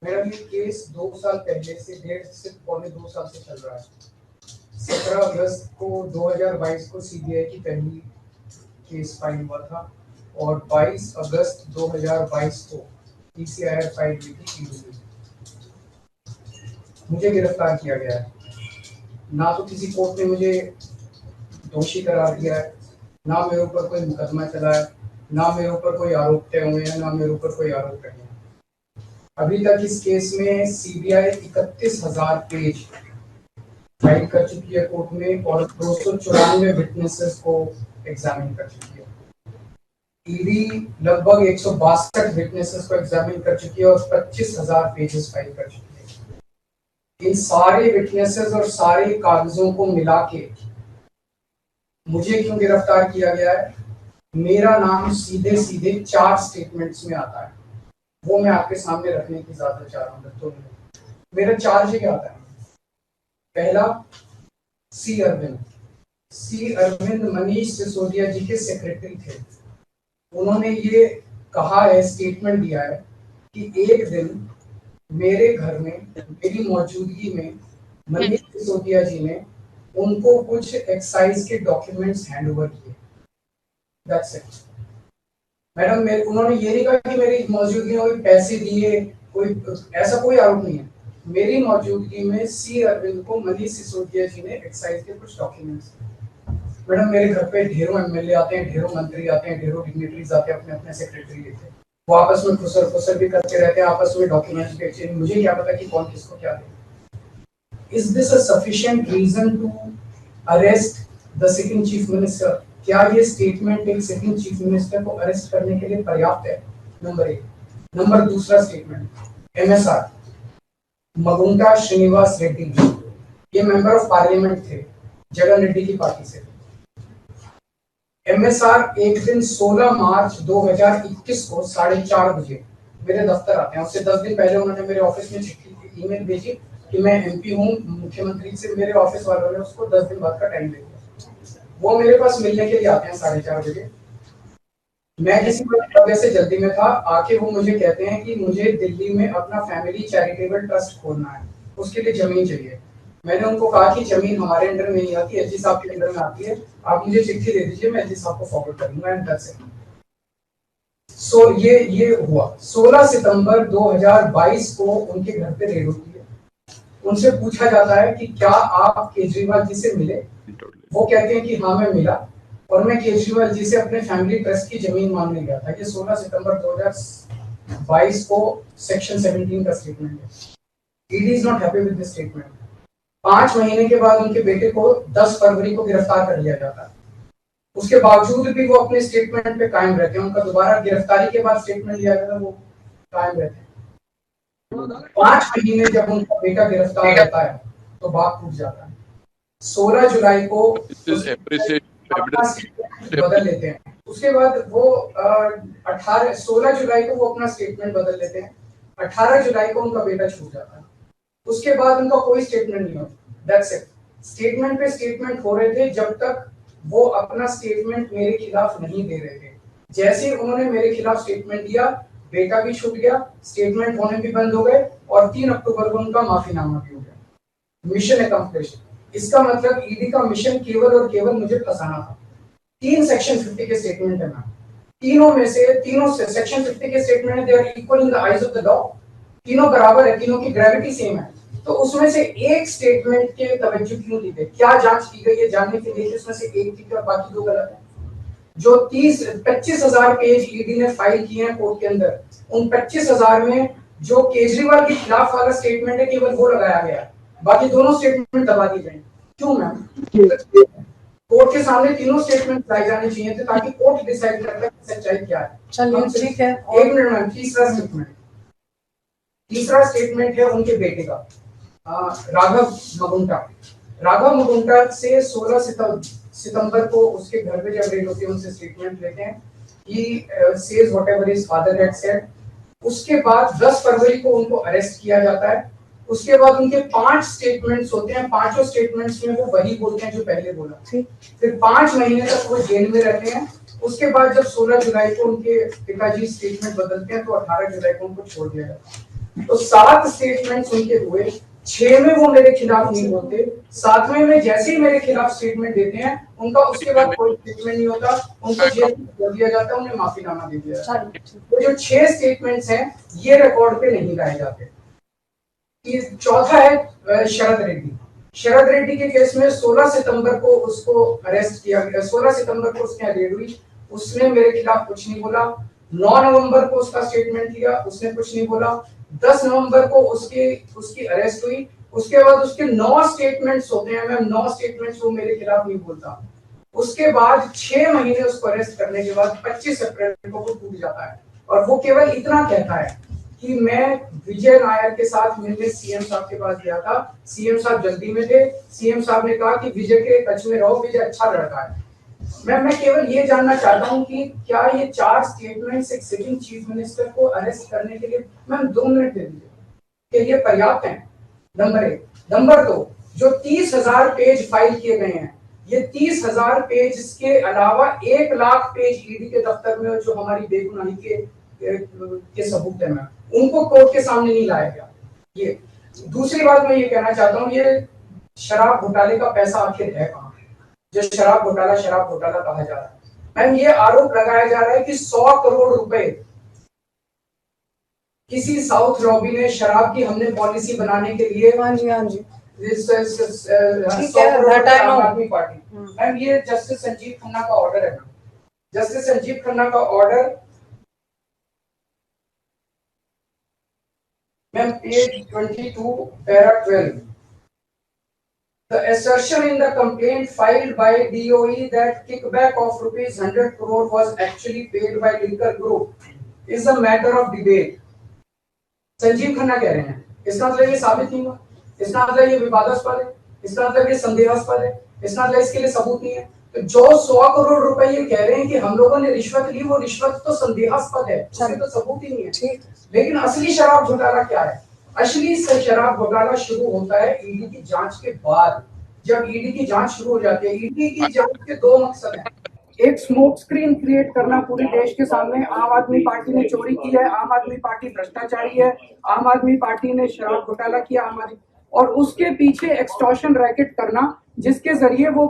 मेरा ये केस 2 साल पहले से 1.5 से 2 साल से चल रहा है। 17 अगस्त को 2022 को सीबीआई की पहली केस फाइल हुआ था और 22 अगस्त 2022 को पीसीआर फाइल हुई थी ईडी में। मुझे गिरफ्तार किया गया है। ना तो किसी कोर्ट ने मुझे दोषी करार दिया है, ना मेरे ऊपर कोई मुकदमा चला है, ना मेरे ऊपर कोई आरोप तय हुए हैं, ना मेरे ऊपर कोई आरोप नहीं है। अभी तक इस केस में सीबीआई 31,000 पेज फाइल कर चुकी है कोर्ट में और 294 विटनेसेस को एग्जामिन कर चुकी है। ईडी लगभग 162 विटनेसेस को एग्जामिन कर चुकी है और 25,000 पेजेस फाइल कर चुकी है। इन सारे विटनेसेस और सारे कागजों को मिला के मुझे क्यों गिरफ्तार किया गया है? मेरा नाम सीधे सीधे 4 स्टेटमेंट्स में आता है, वो मैं आपके सामने रखने की इजाजत चाह रहा हूँ। तो मेरा चार्ज क्या आता है? पहला, सी अरविंद मनीष सिसोदिया जी के सेक्रेटरी थे। उन्होंने ये कहा है, स्टेटमेंट दिया है कि एक दिन मेरे घर में मेरी मौजूदगी में मनीष सिसोदिया जी ने उनको कुछ एक्साइज के डॉक्यूमेंट्स हैंड ओवर किए। That's it madam. उन्होंने ये नहीं कहा कि मेरी मौजूदगी में कोई पैसे दिए, कोई ऐसा कोई आरोप नहीं है। मेरी मौजूदगी में सी अरविंद को मनीष सिसोदिया जी ने एक्साइज के कुछ डॉक्यूमेंट्स। मैडम, मेरे घर पे ढेरों एमएलए आते हैं, ढेरों मंत्री आते हैं, ढेरों डिग्निटरीज आते हैं, अपने अपने सेक्रेटरी लेते हैं। वो आपस में खुसर भी करते रहते हैं, आपस में डॉक्यूमेंट्स भी एक्सचेंज। मुझे क्या पता कि कौन किसको क्या दे। Is this a sufficient reason to arrest the sitting chief minister? क्या ये स्टेटमेंट एक सिटिंग चीफ मिनिस्टर को अरेस्ट करने के लिए पर्याप्त है? नंबर 1। नंबर दूसरा स्टेटमेंट, एमएसआर मगुंटा श्रीनिवास रेड्डी, ये मेंबर ऑफ पार्लियामेंट थे, जगन रेड्डी की पार्टी से। एमएसआर एक दिन 16 मार्च 2021 को 4:30 बजे मेरे दफ्तर आते हैं। उससे 10 दिन पहले उन्होंने मेरे ऑफिस में चिट्ठी ईमेल भेजी कि मैं एमपी हूँ, मुख्यमंत्री से मेरे ऑफिस वालों ने उसको 10 दिन बाद का टाइम दे दिया। वो मेरे पास मिलने के लिए आते हैं 4:30 बजे। मैं किसी वजह से जल्दी में था, आके वो मुझे कहते हैं कि मुझे दिल्ली में अपना फैमिली चैरिटेबल ट्रस्ट खोलना है, उसके लिए जमीन चाहिए। मैंने उनको कहा कि जमीन हमारे अंडर में नहीं आती, एलजी साहब के अंडर में आती है, आप मुझे चिट्ठी दे दीजिए, मैं एलजी साहब को फॉरवर्ड कर दूंगा एंड दैट्स इट। सो ये हुआ। 16 सितंबर 2022 को उनके घर पे रेड होती है। उनसे पूछा जाता है कि क्या आप केजरीवाल जी से मिले? वो कहते हैं कि हाँ मैं मिला और मैं केजरीवाल जी से अपने फैमिली ट्रस्ट की जमीन मांगने गया था। ये 16 सितंबर 2022 को सेक्शन 17 का स्टेटमेंट है। ED is not happy with this statement. 5 महीने के बाद उनके बेटे को 10 फरवरी को गिरफ्तार कर लिया जाता है। उसके बावजूद भी वो अपने स्टेटमेंट पे कायम रहते हैं। उनका दोबारा गिरफ्तारी के बाद स्टेटमेंट लिया गया था, वो कायम रहते हैं। 5 महीने जब उनका बेटा गिरफ्तार रहता है तो बात टूट जाता है। 16 जुलाई को बदल लेते हैं। उसके बाद वो 16 जुलाई को वो अपना स्टेटमेंट बदल लेते हैं। 18 जुलाई को उनका बेटा छूट जाता है। उसके बाद उनका कोई स्टेटमेंट नहीं होता। That's it. स्टेटमेंट पे स्टेटमेंट हो रहे थे जब तक वो अपना स्टेटमेंट मेरे खिलाफ नहीं दे रहे थे। जैसे ही उन्होंने मेरे खिलाफ स्टेटमेंट दिया, बेटा भी छूट गया, स्टेटमेंट होने भी बंद हो गए और 3 अक्टूबर को उनका माफीनामा भी हो गया। Mission accomplished. इसका मतलब ईडी का मिशन केवल और केवल मुझे फंसाना था। 3 सेक्शन 50 के स्टेटमेंट है मैम। तीनों सेक्शन 50 के स्टेटमेंट है, they are equal in the eyes of the law. तीनों बराबर है, तीनों की ग्रेविटी सेम है। तो उसमें से एक स्टेटमेंट के तवज्जो क्यों दी गई? क्या जांच की गई है जानने के लिए उसमें से एक ठीक है और बाकी 2 गलत है? जो 25,000 पेज ईडी ने फाइल किए हैं कोर्ट के अंदर, उन 25,000 में जो केजरीवाल के खिलाफ वाला स्टेटमेंट है केवल वो लगाया गया, बाकी दोनों स्टेटमेंट दबा दिए गए। क्यों मैम? कोर्ट के सामने तीनों स्टेटमेंट लाए जाने चाहिए थे ताकि कोर्ट डिसाइड कर ले सच्चाई क्या है। चलिए ठीक है। 1 मिनट मैम। तीसरा स्टेटमेंट है उनके बेटे का, राघव मगुंटा से 16 सितंबर को उसके घर पे जब रेड होती है उनसे स्टेटमेंट लेते हैं। He says whatever his father had said. उसके बाद 10 फरवरी को उनको अरेस्ट किया जाता है। उसके बाद उनके 5 स्टेटमेंट्स होते हैं। पांचों स्टेटमेंट्स में वो वही बोलते हैं जो पहले बोला। फिर 5 महीने तक वो जेल में रहते हैं। उसके बाद जब 16 जुलाई को उनके पिताजी स्टेटमेंट बदलते हैं तो 18 जुलाई को उनको छोड़ दिया जाता है। तो 7 स्टेटमेंट्स उनके हुए, 6 में वो मेरे खिलाफ नहीं बोलते, 7वें में जैसे ही मेरे खिलाफ स्टेटमेंट देते हैं उनका उसके बाद कोई स्टेटमेंट नहीं होता, उनको जेल में कर दिया जाता है, उन्हें माफीनामा दे दिया जाता है। तो जो 6 स्टेटमेंट्स हैं ये रिकॉर्ड पे नहीं लाए जाते। चौथा है शरद रेड्डी। शरद रेड्डी के केस में 16 सितंबर को उसको अरेस्ट किया गया, 16 सितंबर को उसने रेड हुई, उसने मेरे खिलाफ कुछ नहीं बोला। 9 नवंबर को उसका स्टेटमेंट लिया, उसने कुछ नहीं बोला। 10 नवंबर को उसकी अरेस्ट हुई, उसके बाद उसके 9 स्टेटमेंट्स होते हैं मैम, 9 स्टेटमेंट्स वो मेरे खिलाफ नहीं बोलता। उसके बाद 6 महीने उसको अरेस्ट करने के बाद 25 अप्रैल को वो टूट जाता है और वो केवल इतना कहता है कि मैं विजय नायर के साथ मिलने सीएम साहब के पास गया था, सीएम साहब जल्दी में थे, सीएम साहब ने कहा कि विजय के टच में रहो, विजय अच्छा लड़का है। मैं केवल ये जानना चाहता हूं कि क्या ये 4 स्टेटमेंट्स एक सिटिंग चीफ मिनिस्टर को अरेस्ट करने के लिए मैम 2 मिनट दे दीजिए, कि ये पर्याप्त है? नंबर 1। नंबर 2, जो 30,000 पेज फाइल किए गए हैं, ये 30,000 पेज के अलावा 1 लाख पेज ईडी के दफ्तर में जो हमारी बेगुनाही के सबूत है, उनको कोर्ट के सामने नहीं लाया गया। ये दूसरी बात मैं ये कहना चाहता हूँ, ये शराब घोटाले का पैसा आखिर है कहाँ, जो शराब घोटाला कहा जा रहा है? मैम ये आरोप लगाया जा रहा है कि 100 करोड़ रुपए किसी साउथ लॉबी ने शराब की हमने पॉलिसी बनाने के लिए, हाँ जी आम आदमी पार्टी, मैम ये जस्टिस संजीव खन्ना का ऑर्डर है। जस्टिस संजीव खन्ना का order ma'am page 22 para 12, the assertion in the complaint filed by DOE that kickback of rupees 100 crore was actually paid by Liquor Group is a matter of debate. Sanjeev Khanna कह रहे हैं, इसका मतलब ये साबित नहीं हुआ, इसका मतलब ये विवादास्पद है, इसका मतलब ये संदेहास्पद है, इसका मतलब इसके लिए सबूत नहीं है। तो जो 100 करोड़ रुपए ये कह रहे हैं कि हम लोगों ने रिश्वत ली, वो रिश्वत तो संदेहास्पद है, उसमें तो सबूत ही नहीं है। लेकिन असली शराब घोटाला क्या है? असली शराब घोटाला शुरू होता है ईडी की जांच के बाद। जब ईडी की जांच शुरू हो जाती है, ईडी की जांच के 2 मकसद हैं। एक स्मोक स्क्रीन क्रिएट करना पूरे देश के सामने, आम आदमी पार्टी ने चोरी की है, आम आदमी पार्टी भ्रष्टाचारी है, आम आदमी पार्टी ने शराब घोटाला किया, और उसके पीछे एक्सटॉर्शन रैकेट करना जिसके जरिए वो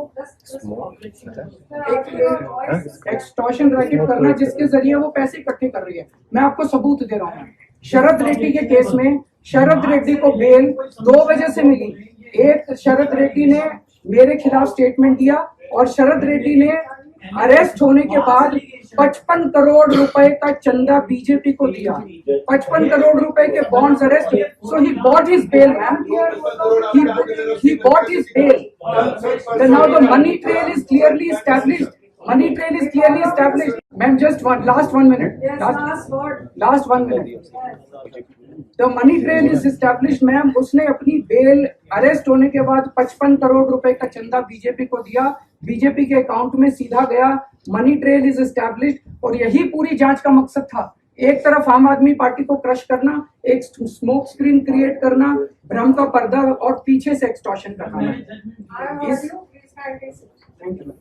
एक्सटॉर्शन रैकेट करना जिसके जरिए वो पैसे इकट्ठे कर रही है। मैं आपको सबूत दे रहा हूँ। शरद रेड्डी के केस में शरद रेड्डी को बेल 2 वजह से मिली। एक, शरद रेड्डी ने मेरे खिलाफ स्टेटमेंट दिया और शरद रेड्डी ने अरेस्ट होने के बाद 55 करोड़ रुपए का चंदा बीजेपी को दिया, 55 करोड़ रुपए के bonds arrest, so he bought his bail ma'am, he bought his bail. Then now the money trail is clearly established. Ma'am, just last 1 minute. Last 1 minute. The money trail is established, ma'am. उसने अपनी bell arrest होने के बाद 55 करोड़ रुपए का चंदा BJP को दिया, बीजेपी के अकाउंट में सीधा गया, मनी ट्रेल इज एस्टैब्लिश्ड। और यही पूरी जांच का मकसद था। एक तरफ आम आदमी पार्टी को क्रश करना, एक स्मोक स्क्रीन क्रिएट करना, भ्रम का पर्दा, और पीछे से एक्सटॉर्शन करना। Thank you.